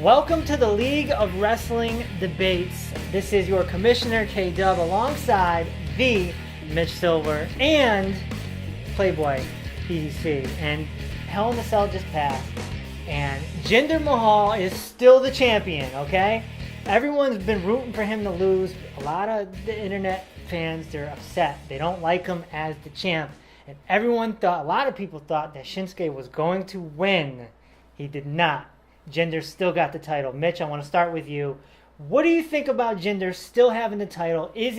Welcome to the League of Wrestling Debates. This is your Commissioner K-Dub alongside the Mitch Silver and Playboy PDC. And Hell in a Cell just passed. And Jinder Mahal is still the champion, okay? Everyone's been rooting for him to lose. A lot of the internet fans, they're upset. They don't like him as the champ. And a lot of people thought that Shinsuke was going to win. He did not. Jinder still got the title. Mitch, I want to start with you. What do you think about Jinder still having the title? Is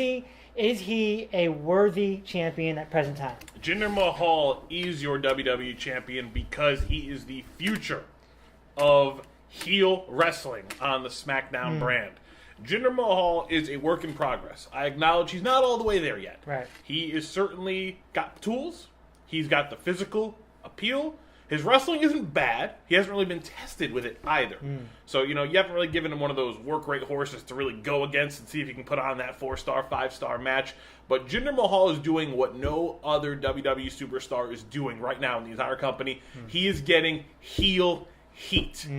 he a worthy champion at present time? Jinder Mahal is your WWE champion because he is the future of heel wrestling on the SmackDown brand. Jinder Mahal is a work in progress. I acknowledge he's not all the way there yet. Right. He is certainly got tools. He's got the physical appeal. His wrestling isn't bad. He hasn't really been tested with it either. So, you haven't really given him one of those work rate horses to really go against and see if he can put on that 4-star, 5-star match. But Jinder Mahal is doing what no other WWE superstar is doing right now in the entire company. He is getting heel heat.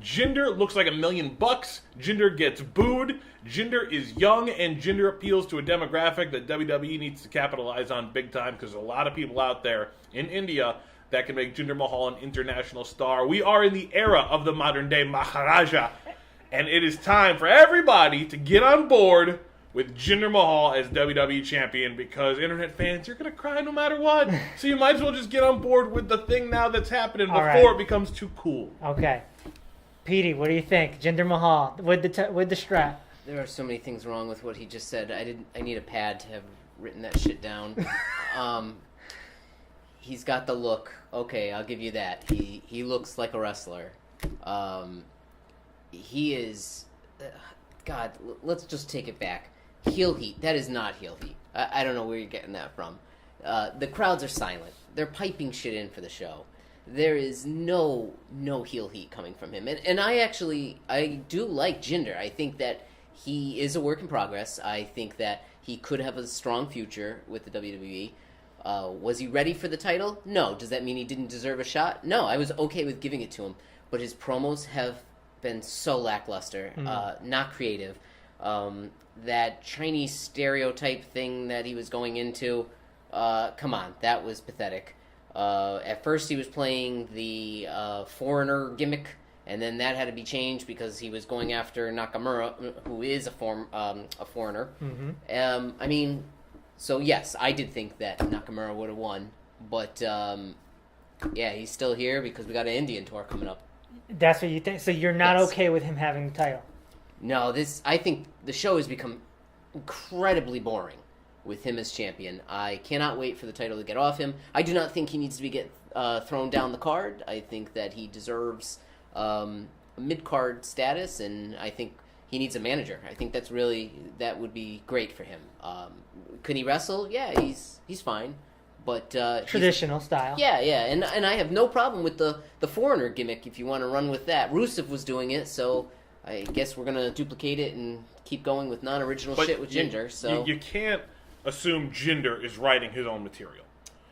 Jinder looks like $1 million. Jinder gets booed. Jinder is young, and Jinder appeals to a demographic that WWE needs to capitalize on big time because there's a lot of people out there in India that can make Jinder Mahal an international star. We are in the era of the modern-day Maharaja, and it is time for everybody to get on board with Jinder Mahal as WWE champion because internet fans, you're going to cry no matter what. So you might as well just get on board with the thing now that's happening before it becomes too cool. Okay. Petey, what do you think? Jinder Mahal with the strap. There are so many things wrong with what he just said. I need a pad to have written that shit down. He's got the look. Okay, I'll give you that. He looks like a wrestler. He is... God, let's just take it back. Heel heat. That is not heel heat. I don't know where you're getting that from. The crowds are silent. They're piping shit in for the show. There is no heel heat coming from him. And I do like Jinder. I think that he is a work in progress. I think that he could have a strong future with the WWE. Was he ready for the title? No. Does that mean he didn't deserve a shot? No, I was okay with giving it to him. But his promos have been so lackluster, not creative. That Chinese stereotype thing that he was going into, come on, that was pathetic. At first he was playing the foreigner gimmick, and then that had to be changed because he was going after Nakamura, who is a foreigner. So yes, I did think that Nakamura would have won, but yeah, he's still here because we got an Indian tour coming up. That's what you think? So you're not okay with him having the title? No, I think the show has become incredibly boring with him as champion. I cannot wait for the title to get off him. I do not think he needs to be thrown down the card. I think that he deserves a mid-card status, and I think he needs a manager. I think that would be great for him. Could he wrestle? Yeah, he's fine. But traditional style. Yeah, and I have no problem with the foreigner gimmick if you want to run with that. Rusev was doing it, so I guess we're gonna duplicate it and keep going with non-original shit with Jinder. So you can't assume Jinder is writing his own material.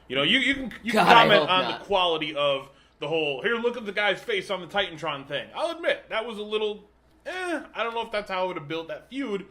You can God, comment on the quality of the whole. Here, look at the guy's face on the Titantron thing. I'll admit that was a little. I don't know if that's how I would have built that feud,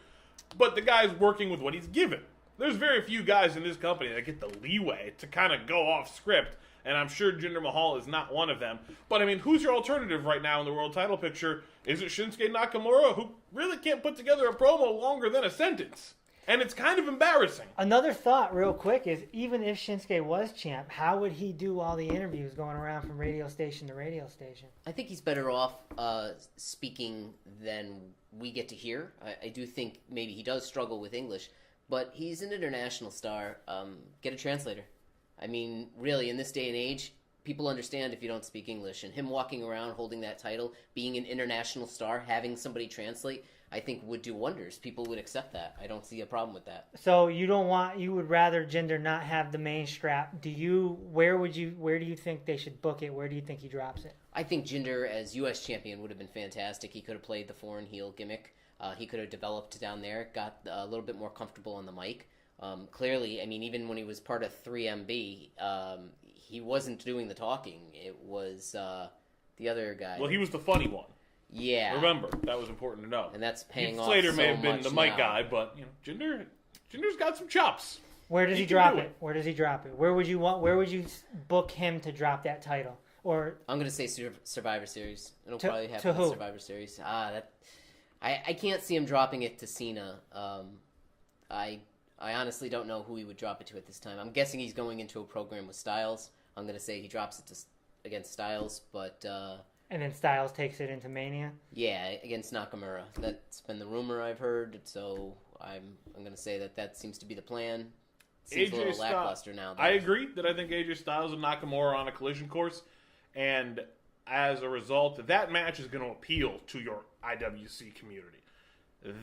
but the guy's working with what he's given. There's very few guys in this company that get the leeway to kind of go off script, and I'm sure Jinder Mahal is not one of them. But, I mean, who's your alternative right now in the world title picture? Is it Shinsuke Nakamura, who really can't put together a promo longer than a sentence? And it's kind of embarrassing. Another thought real quick is, even if Shinsuke was champ, how would he do all the interviews going around from radio station to radio station? I think he's better off speaking than we get to hear. I do think maybe he does struggle with English. But he's an international star. Get a translator. I mean, really, in this day and age, people understand if you don't speak English. And him walking around holding that title, being an international star, having somebody translate, I think would do wonders. People would accept that. I don't see a problem with that. So you would rather Jinder not have the main strap. Where do you think they should book it? Where do you think he drops it? I think Jinder as U.S. champion would have been fantastic. He could have played the foreign heel gimmick. He could have developed down there, got a little bit more comfortable on the mic. Clearly, I mean, even when he was part of 3MB, he wasn't doing the talking. It was the other guy. Well, he was the funny one. Yeah. Remember, that was important to know. And that's paying Heath off Slater so may have been much the mic now. guy, but Jinder's got some chops. Where does he He can drop do it? it. Where does he drop it? Where would you book him to drop that title? Or I'm gonna say Survivor Series. It'll To- probably to happen who? in Survivor Series. I can't see him dropping it to Cena. I honestly don't know who he would drop it to at this time. I'm guessing he's going into a program with Styles. I'm gonna say he drops it against Styles, but and then Styles takes it into Mania. yeah, against Nakamura. That's been the rumor I've heard. So I'm gonna say that seems to be the plan. Seems a little lackluster now. Though. I agree that I think AJ Styles and Nakamura are on a collision course, and as a result, that match is going to appeal to your IWC community.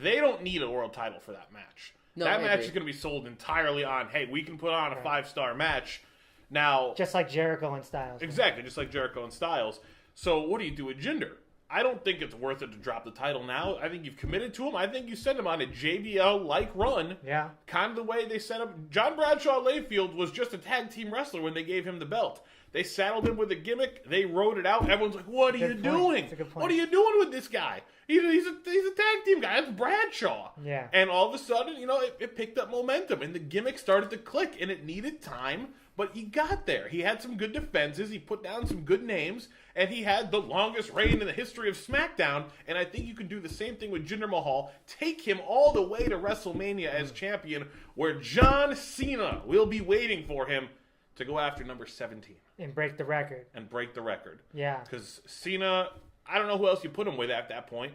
They don't need a world title for that match. No, that I match agree. is going to be sold entirely on, hey, we can put on a 5-star match. Now, Just like Jericho and Styles. exactly, just like Jericho and Styles. So what do you do with Jinder? I don't think it's worth it to drop the title now. I think you've committed to him. I think you send him on a JBL-like run. Yeah. Kind of the way they set up. John Bradshaw Layfield was just a tag team wrestler when they gave him the belt. They saddled him with a gimmick. They rode it out. Everyone's like, what are you Good point. doing? That's a good point. What are you doing with this guy? He's a tag team guy. That's Bradshaw. Yeah. And all of a sudden, it picked up momentum. And the gimmick started to click. And it needed time. But he got there. He had some good defenses. He put down some good names. And he had the longest reign in the history of SmackDown. And I think you can do the same thing with Jinder Mahal. Take him all the way to WrestleMania as champion, where John Cena will be waiting for him to go after number 17 And break the record. and break the record. Yeah. Because Cena, I don't know who else you put him with at that point,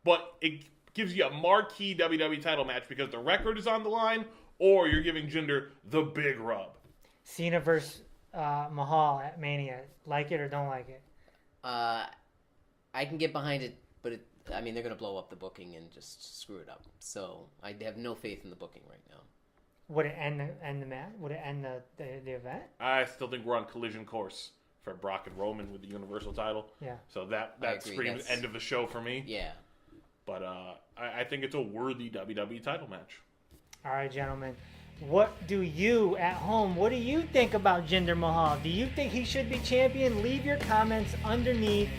but it gives you a marquee WWE title match because the record is on the line, or you're giving Jinder the big rub. Cena versus Mahal at Mania. Like it or don't like it? I can get behind it, but they're going to blow up the booking and just screw it up. So I have no faith in the booking right now. Would it end the match? Would it end the event? I still think we're on collision course for Brock and Roman with the Universal title. Yeah. So that agree. screams That's- end of the show for me. Yeah. But I think it's a worthy WWE title match. All right, gentlemen. What do you think about Jinder Mahal? Do you think he should be champion? Leave your comments underneath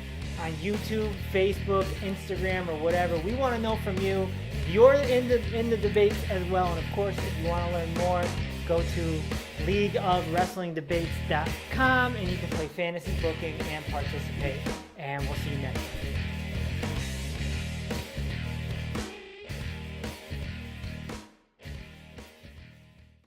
on YouTube, Facebook, Instagram, or whatever. We want to know from you. You're in the debates as well. And of course, if you want to learn more, go to leagueofwrestlingdebates.com and you can play fantasy booking and participate. And we'll see you next time.